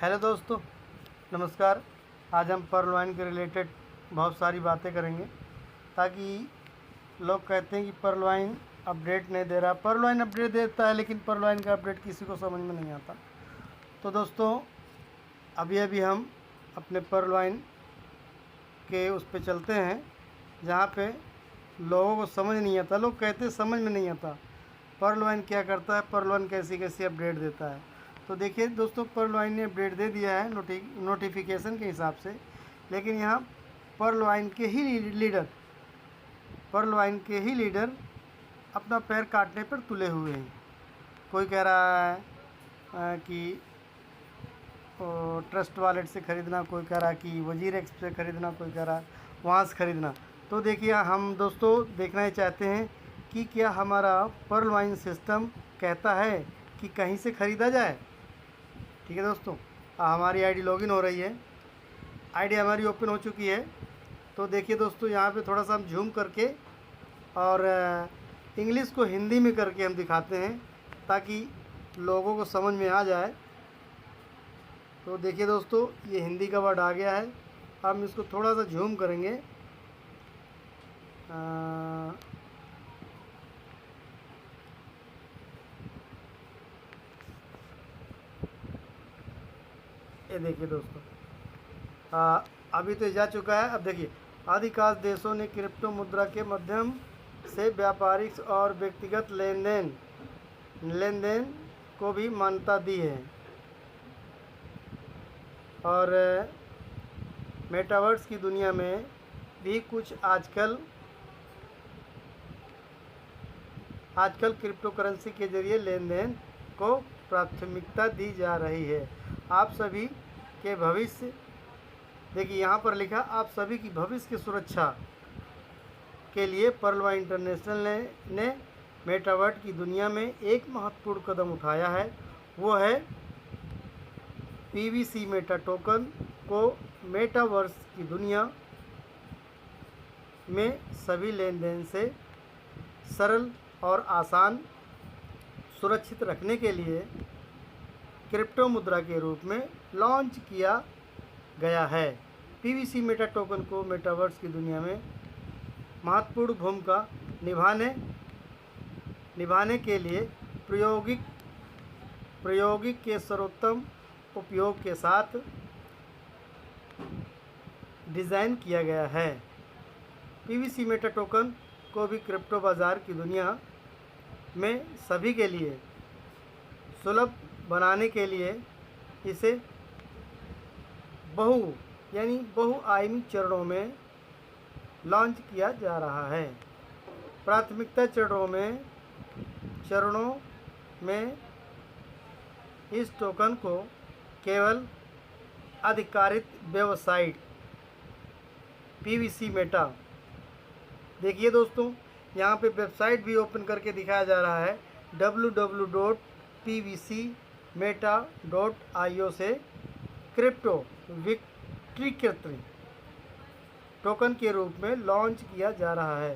Hello दोस्तों, नमस्कार। आज हम पर्ल वाइन के रिलेटेड बहुत सारी बातें करेंगे, ताकि लोग कहते हैं कि पर्ल वाइन अपडेट नहीं दे रहा। पर्ल वाइन अपडेट देता है, लेकिन पर्ल वाइन का अपडेट किसी को समझ में नहीं आता। तो दोस्तों, अभी अभी हम अपने पर्ल वाइन के उस पे चलते हैं, जहाँ पे लोगों को समझ नहीं आता। लोग कहते हैं समझ में नहीं आता पर्ल वाइन क्या करता है, पर्ल वाइन कैसी कैसी अपडेट देता है। तो देखिए दोस्तों, पर्ल वाइन ने अपडेट दे दिया है नोटिफिकेशन के हिसाब से, लेकिन यहाँ पर्ल वाइन के ही लीडर अपना पैर काटने पर तुले हुए हैं। कोई कह रहा है कि ट्रस्ट वॉलेट से ख़रीदना, कोई कह रहा कि वजीर एक्स से ख़रीदना, कोई कह रहा वहाँ से ख़रीदना। तो देखिए, हम दोस्तों देखना ही चाहते हैं कि क्या हमारा पर्ल वाइन सिस्टम कहता है कि कहीं से ख़रीदा जाए। ठीक है दोस्तों, हमारी आईडी लॉगिन हो रही है, आईडी हमारी ओपन हो चुकी है। तो देखिए दोस्तों, यहाँ पे थोड़ा सा हम जूम करके और इंग्लिश को हिंदी में करके हम दिखाते हैं, ताकि लोगों को समझ में आ जाए। तो देखिए दोस्तों, ये हिंदी का वर्ड आ गया है। हम इसको थोड़ा सा जूम करेंगे। ये देखिए दोस्तों, अभी तो जा चुका है। अब देखिए, अधिकांश देशों ने क्रिप्टो मुद्रा के माध्यम से व्यापारिक और व्यक्तिगत लेन देन को भी मान्यता दी है, और मेटावर्स की दुनिया में भी कुछ आजकल क्रिप्टो करेंसी के जरिए लेन देन को प्राथमिकता दी जा रही है। आप सभी के भविष्य, देखिए यहाँ पर लिखा, आप सभी की भविष्य की सुरक्षा के लिए पर्ल वाइन इंटरनेशनल ने मेटावर्स की दुनिया में एक महत्वपूर्ण कदम उठाया है। वो है पीवीसी मेटा टोकन को मेटावर्स की दुनिया में सभी लेन देन से सरल और आसान सुरक्षित रखने के लिए क्रिप्टो मुद्रा के रूप में लॉन्च किया गया है। पीवीसी मेटा टोकन को मेटावर्स की दुनिया में महत्वपूर्ण भूमिका निभाने के लिए प्रायोगिक के सर्वोत्तम उपयोग के साथ डिज़ाइन किया गया है। पीवीसी मेटा टोकन को भी क्रिप्टो बाज़ार की दुनिया में सभी के लिए सुलभ बनाने के लिए इसे बहुआयामी चरणों में लॉन्च किया जा रहा है। प्राथमिकता चरणों में इस टोकन को केवल अधिकारित वेबसाइट पीवीसी मेटा, देखिए दोस्तों, यहाँ पे वेबसाइट भी ओपन करके दिखाया जा रहा है, www.pvcmeta.io से क्रिप्टो विक्रीकृत टोकन के रूप में लॉन्च किया जा रहा है।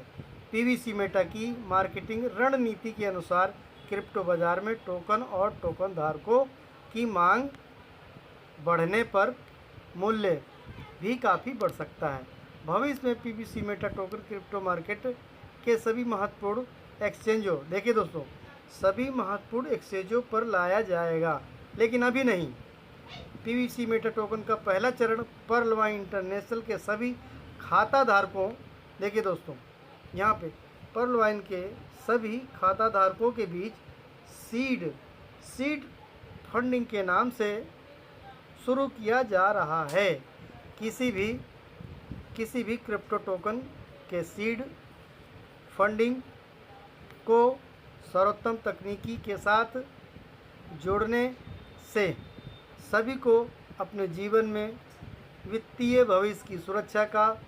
पीवीसी मेटा की मार्केटिंग रणनीति के अनुसार क्रिप्टो बाजार में टोकन और टोकन धारकों की मांग बढ़ने पर मूल्य भी काफ़ी बढ़ सकता है। भविष्य में PVC Meta token crypto market के सभी महत्वपूर्ण एक्सचेंजों, देखिए दोस्तों, सभी महत्वपूर्ण एक्सचेंजों पर लाया जाएगा, लेकिन अभी नहीं। पीवीसी मेटा टोकन का पहला चरण पर्ल वाइन इंटरनेशनल के सभी खाता धारकों, देखिए दोस्तों, यहाँ पे पर्ल वाइन के सभी खाता धारकों के बीच सीड फंडिंग के नाम से शुरू किया जा रहा है। किसी भी क्रिप्टो टोकन के सीड फंडिंग को सर्वोत्तम तकनीकी के साथ जोड़ने से सभी को अपने जीवन में वित्तीय भविष्य की सुरक्षा का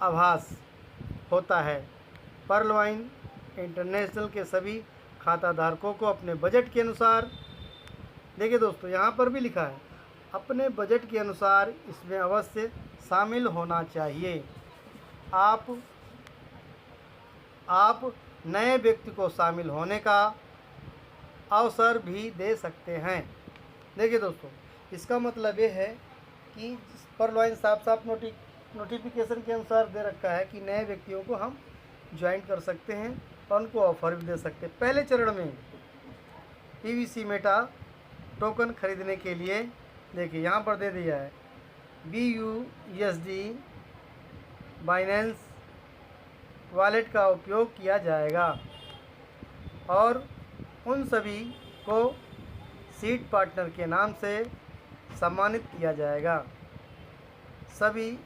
आभास होता है। पर्ल वाइन इंटरनेशनल के सभी खाता धारकों को अपने बजट के अनुसार, देखिए दोस्तों, यहाँ पर भी लिखा है, अपने बजट के अनुसार इसमें अवश्य शामिल होना चाहिए। आप नए व्यक्ति को शामिल होने का अवसर भी दे सकते हैं। देखिए दोस्तों, इसका मतलब ये है कि परलॉइन साफ साफ नोटिफिकेशन के अनुसार दे रखा है कि नए व्यक्तियों को हम ज्वाइन कर सकते हैं और उनको ऑफर भी दे सकते हैं। पहले चरण में पीवीसी मेटा टोकन खरीदने के लिए देखिए यहाँ पर दे दिया है BUSD बाइनेंस वॉलेट का उपयोग किया जाएगा और उन सभी को सीड पार्टनर के नाम से सम्मानित किया जाएगा। सभी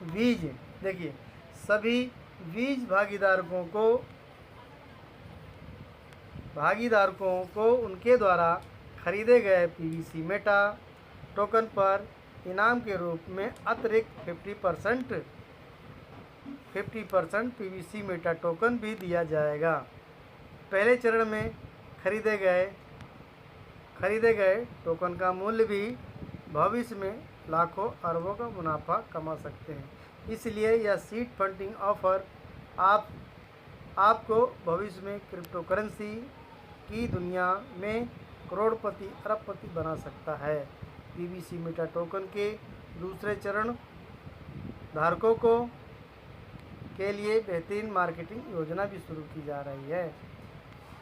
बीज देखिए सभी बीज भागीदारों को उनके द्वारा खरीदे गए पीवीसी मेटा टोकन पर इनाम के रूप में अतिरिक्त 50% पीवीसी मेटा टोकन भी दिया जाएगा। पहले चरण में खरीदे गए टोकन का मूल्य भी भविष्य में लाखों अरबों का मुनाफा कमा सकते हैं। इसलिए यह सीड फंडिंग ऑफर आपको भविष्य में क्रिप्टो करेंसी की दुनिया में करोड़पति अरबपति बना सकता है। पीवीसी मेटा टोकन के दूसरे चरण धारकों के लिए बेहतरीन मार्केटिंग योजना भी शुरू की जा रही है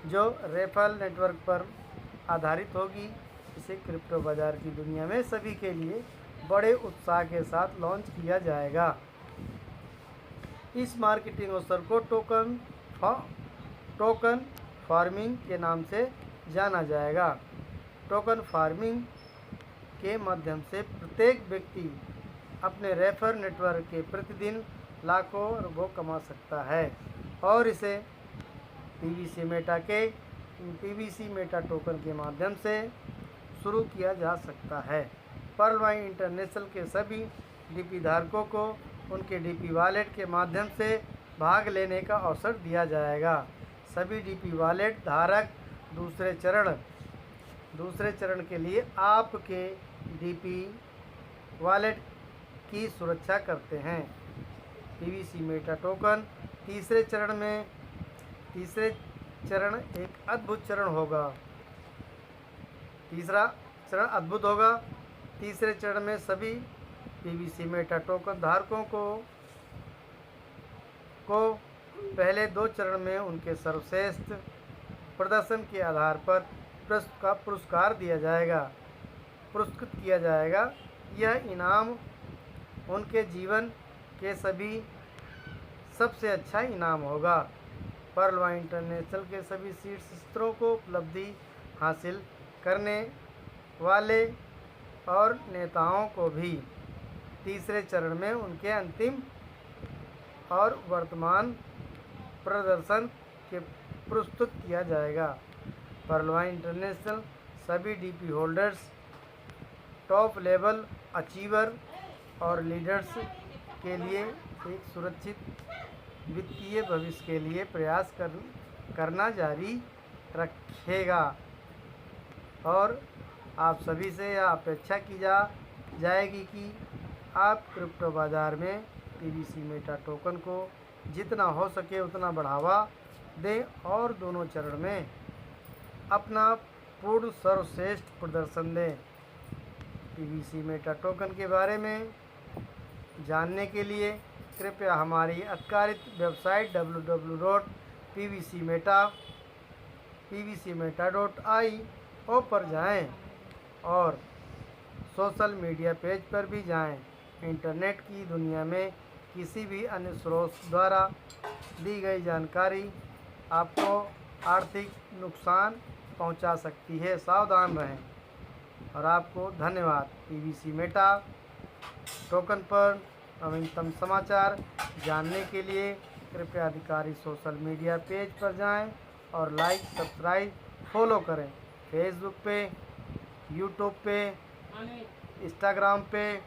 जो रेफरल नेटवर्क पर आधारित होगी। इसे क्रिप्टो बाजार की दुनिया में सभी के लिए बड़े उत्साह के साथ लॉन्च किया जाएगा। इस मार्केटिंग अवसर को टोकन फार्मिंग के नाम से जाना जाएगा। टोकन फार्मिंग के माध्यम से प्रत्येक व्यक्ति अपने रेफर नेटवर्क के प्रतिदिन लाखों अरबों कमा सकता है और इसे पीवीसी मेटा टोकन के माध्यम से शुरू किया जा सकता है। पर्लवाइन इंटरनेशनल के सभी डीपी धारकों को उनके डीपी वॉलेट के माध्यम से भाग लेने का अवसर दिया जाएगा। सभी डीपी वॉलेट धारक दूसरे चरण के लिए आपके डीपी वॉलेट की सुरक्षा करते हैं। पीवीसी मेटा टोकन तीसरे चरण एक अद्भुत चरण होगा। तीसरा चरण अद्भुत होगा। तीसरे चरण में सभी पीवीसी मेटा टोकन धारकों को पहले 2 चरण में उनके सर्वश्रेष्ठ प्रदर्शन के आधार पर पुरस्कृत किया जाएगा। यह इनाम उनके जीवन के सबसे अच्छा इनाम होगा। पर्लवाइन इंटरनेशनल के सभी शीर्षस्तरों को उपलब्धि हासिल करने वाले और नेताओं को भी तीसरे चरण में उनके अंतिम और वर्तमान प्रदर्शन के प्रस्तुत किया जाएगा। पर्लवाइन इंटरनेशनल सभी DP holders, top level achiever और लीडर्स के लिए एक सुरक्षित वित्तीय भविष्य के लिए प्रयास करना जारी रखेगा और आप सभी से यह अपेक्षा की जाएगी कि आप क्रिप्टो बाज़ार में पीवीसी मेटा टोकन को जितना हो सके उतना बढ़ावा दें और दोनों चरण में अपना पूर्ण सर्वश्रेष्ठ प्रदर्शन दें। पीवीसी मेटा टोकन के बारे में जानने के लिए कृपया हमारी अधिकारित वेबसाइट www.pvcmeta.io पर जाएं और सोशल मीडिया पेज पर भी जाएं। इंटरनेट की दुनिया में किसी भी अन्य स्रोत द्वारा दी गई जानकारी आपको आर्थिक नुकसान पहुंचा सकती है। सावधान रहें और आपको धन्यवाद। पीवीसी मेटा टोकन पर नवीनतम समाचार जानने के लिए कृपया अधिकारी सोशल मीडिया पेज पर जाएं और लाइक, सब्सक्राइब, फॉलो करें। फेसबुक पे, यूट्यूब पे, इंस्टाग्राम पे,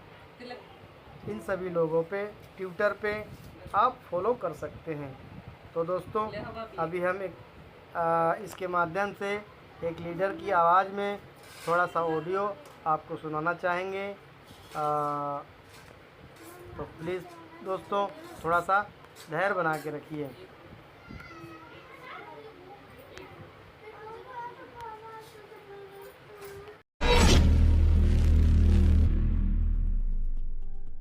इन सभी लोगों पे, ट्विटर पे आप फॉलो कर सकते हैं। तो दोस्तों अभी हम इसके माध्यम से एक लीडर की आवाज़ में थोड़ा सा ऑडियो आपको सुनाना चाहेंगे। तो प्लीज़ दोस्तों थोड़ा सा धैर्य बना के रखिए।